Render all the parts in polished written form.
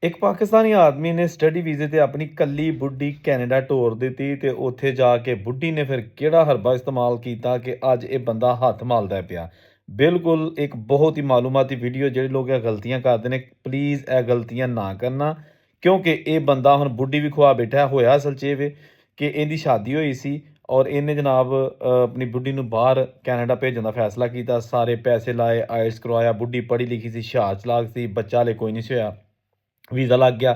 ਇੱਕ ਪਾਕਿਸਤਾਨੀ ਆਦਮੀ ਨੇ ਸਟੱਡੀ ਵੀਜ਼ੇ ਤੇ ਆਪਣੀ ਕੱਲੀ ਬੁੱਢੀ ਕੈਨੇਡਾ ਤੋਰ ਦਿੱਤੀ ਤੇ ਉੱਥੇ ਜਾ ਕੇ ਬੁੱਢੀ ਨੇ ਫਿਰ ਕਿਹੜਾ ਹਰਬਾ ਇਸਤੇਮਾਲ ਕੀਤਾ ਕਿ ਅੱਜ ਇਹ ਬੰਦਾ ਹੱਥ ਮਲਦਾ ਪਿਆ। ਬਿਲਕੁਲ ਇੱਕ ਬਹੁਤ ਹੀ ਮਾਲੂਮਾਤੀ ਵੀਡੀਓ। ਜਿਹੜੇ ਲੋਕ ਇਹ ਗਲਤੀਆਂ ਕਰਦੇ ਨੇ ਪਲੀਜ਼ ਇਹ ਗਲਤੀਆਂ ਨਾ ਕਰਨਾ, ਕਿਉਂਕਿ ਇਹ ਬੰਦਾ ਹੁਣ ਬੁੱਢੀ ਵੀ ਖਵਾ ਬੈਠਾ ਹੋਇਆ। ਅਸਲ 'ਚ ਇਹ ਵੇ ਕਿ ਇਹਦੀ ਸ਼ਾਦੀ ਹੋਈ ਸੀ ਔਰ ਇਹਨੇ ਜਨਾਬ ਆਪਣੀ ਬੁੱਢੀ ਨੂੰ ਬਾਹਰ ਕੈਨੇਡਾ ਭੇਜਣ ਦਾ ਫੈਸਲਾ ਕੀਤਾ। ਸਾਰੇ ਪੈਸੇ ਲਾਏ, ਆਇਲਟਸ ਕਰਵਾਇਆ। ਬੁੱਢੀ ਪੜ੍ਹੀ ਲਿਖੀ ਸੀ, ਹੁਸ਼ਿਆਰ ਚਲਾਕ ਸੀ, ਬੱਚਾ ਹਲੇ ਕੋਈ ਨਹੀਂ ਸੀ ਹੋਇਆ। ਵੀਜ਼ਾ ਲੱਗ ਗਿਆ,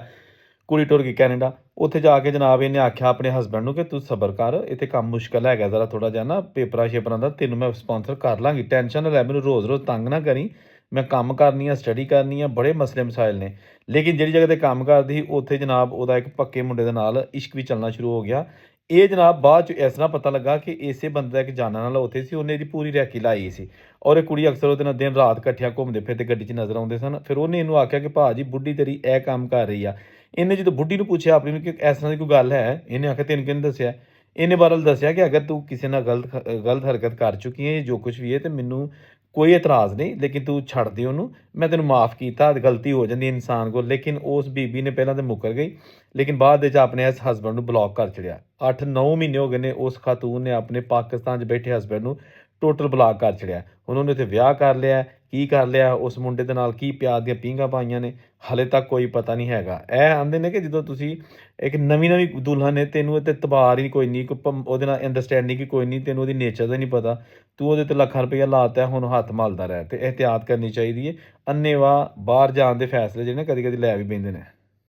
ਕੁੜੀ ਟੁਰ ਗਈ ਕੈਨੇਡਾ। ਉੱਥੇ ਜਾ ਕੇ ਜਨਾਬ ਇਹਨੇ ਆਖਿਆ ਆਪਣੇ ਹਸਬੈਂਡ ਨੂੰ ਕਿ ਤੂੰ ਸਬਰ ਕਰ, ਇੱਥੇ ਕੰਮ ਮੁਸ਼ਕਲ ਹੈਗਾ ਜ਼ਰਾ ਥੋੜ੍ਹਾ ਜਿਹਾ ਨਾ, ਪੇਪਰਾਂ ਸ਼ੇਪਰਾਂ ਦਾ ਤੈਨੂੰ ਮੈਂ ਸਪਾਂਸਰ ਕਰ ਲਾਂਗੀ, ਟੈਨਸ਼ਨ ਨਾ ਲੈ, ਮੈਨੂੰ ਰੋਜ਼ ਰੋਜ਼ ਤੰਗ ਨਾ ਕਰੀ, ਮੈਂ ਕੰਮ ਕਰਨੀ ਆ, ਸਟੱਡੀ ਕਰਨੀ ਆ, ਬੜੇ ਮਸਲੇ ਮਸਾਇਲ ਨੇ। ਲੇਕਿਨ ਜਿਹੜੀ ਜਗ੍ਹਾ 'ਤੇ ਕੰਮ ਕਰਦੀ ਸੀ ਉੱਥੇ ਜਨਾਬ ਉਹਦਾ ਇੱਕ ਪੱਕੇ ਮੁੰਡੇ ਦੇ ਨਾਲ ਇਸ਼ਕ ਵੀ ਚੱਲਣਾ ਸ਼ੁਰੂ ਹੋ ਗਿਆ। ਇਹ ਜਨਾਬ ਬਾਅਦ 'ਚ ਇਸ ਤਰ੍ਹਾਂ ਪਤਾ ਲੱਗਾ ਕਿ ਇਸੇ ਬੰਦੇ ਦਾ ਇੱਕ ਜਾਣਨ ਵਾਲਾ ਉੱਥੇ ਸੀ, ਉਹਨੇ ਇਹਦੀ ਪੂਰੀ ਰੈਕੀ ਲਾਈ ਸੀ ਔਰ ਇਹ ਕੁੜੀ ਅਕਸਰ ਉਹਦੇ ਨਾਲ ਦਿਨ ਰਾਤ ਇਕੱਠਿਆਂ ਘੁੰਮਦੇ ਫਿਰਦੇ ਗੱਡੀ 'ਚ ਨਜ਼ਰ ਆਉਂਦੇ ਸਨ। ਫਿਰ ਉਹਨੇ ਇਹਨੂੰ ਆਖਿਆ ਕਿ ਭਾਅ ਜੀ ਬੁੱਢੀ ਤੇਰੀ ਇਹ ਕੰਮ ਕਰ ਰਹੀ ਆ। ਇਹਨੇ ਜਦੋਂ ਬੁੱਢੀ ਨੂੰ ਪੁੱਛਿਆ ਆਪਣੀ ਨੂੰ ਕਿ ਇਸ ਤਰ੍ਹਾਂ ਦੀ ਕੋਈ ਗੱਲ ਹੈ, ਇਹਨੇ ਆਖਿਆ ਤੈਨੂੰ ਕਿਹਨੇ ਦੱਸਿਆ। ਇਹਨੇ ਬਹਰਹਾਲ ਦੱਸਿਆ ਕਿ ਅਗਰ ਤੂੰ ਕਿਸੇ ਨਾਲ ਗਲਤ ਹਰਕਤ ਕਰ ਚੁੱਕੀ ਹੈ, ਜੋ ਕੁਛ ਵੀ ਹੈ, ਤੇ ਮੈਨੂੰ ਕੋਈ ਇਤਰਾਜ਼ ਨਹੀਂ, ਲੇਕਿਨ ਤੂੰ ਛੱਡ ਦੇ ਉਹਨੂੰ, ਮੈਂ ਤੈਨੂੰ ਮਾफ़ ਕੀਤਾ, ਗਲਤੀ ਹੋ ਜਾਂਦੀ ਇਨਸਾਨ ਕੋਲ। ਲੇਕਿਨ ਉਸ ਬੀਬੀ ਨੇ ਪਹਿਲਾਂ ਤਾਂ ਮੁੱਕਰ ਗਈ, ਲੇਕਿਨ ਬਾਅਦ ਵਿੱਚ ਆਪਣੇ ਇਸ ਹਸਬੈਂਡ ਨੂੰ ਬਲੌਕ ਕਰ ਛੜਿਆ। 8-9 ਮਹੀਨੇ ਹੋ ਗਏ ਨੇ ਉਸ ਖਾਤੂਨ ਨੇ ਆਪਣੇ ਪਾਕਿਸਤਾਨ 'ਚ ਬੈਠੇ ਹਸਬੈਂਡ ਨੂੰ ਟੋਟਲ ਬਲਾਕ ਕਰ ਛੜਿਆ। ਹੁਣ ਉਹਨੇ ਉੱਥੇ ਵਿਆਹ ਕਰ ਲਿਆ, ਕੀ ਕਰ ਲਿਆ, ਉਸ ਮੁੰਡੇ ਦੇ ਨਾਲ ਕੀ ਪਿਆਰ ਦੀਆਂ ਪੀਂਘਾਂ ਪਾਈਆਂ ਨੇ, ਹਾਲੇ ਤੱਕ ਕੋਈ ਪਤਾ ਨਹੀਂ ਹੈਗਾ। ਇਹ ਆਂਦੇ ਨੇ ਕਿ ਜਦੋਂ ਤੁਸੀਂ ਇੱਕ ਨਵੀਂ ਦੁਲਹਨ ਨੇ, ਤੈਨੂੰ ਇਹ 'ਤੇ ਇਤਬਾਰ ਹੀ ਕੋਈ ਨਹੀਂ, ਉਹਦੇ ਨਾਲ ਅੰਡਰਸਟੈਂਡਿੰਗ ਹੀ ਕੋਈ ਨਹੀਂ, ਤੈਨੂੰ ਉਹਦੀ ਨੇਚਰ ਦਾ ਨਹੀਂ ਪਤਾ, ਤੂੰ ਉਹਦੇ 'ਤੇ ਲੱਖਾਂ ਰੁਪਈਆ ਲਾਤਾ, ਹੁਣ ਹੱਥ ਮਲਦਾ ਰਹਿ। ਅਤੇ ਇਹਤਿਆਤ ਕਰਨੀ ਚਾਹੀਦੀ ਹੈ। ਅੰਨ੍ਹੇਵਾਹ ਬਾਹਰ ਜਾਣ ਦੇ ਫੈਸਲੇ ਜਿਹੜੇ ਕਦੀ ਕਦੀ ਲੈ ਵੀ ਪੈਂਦੇ ਨੇ।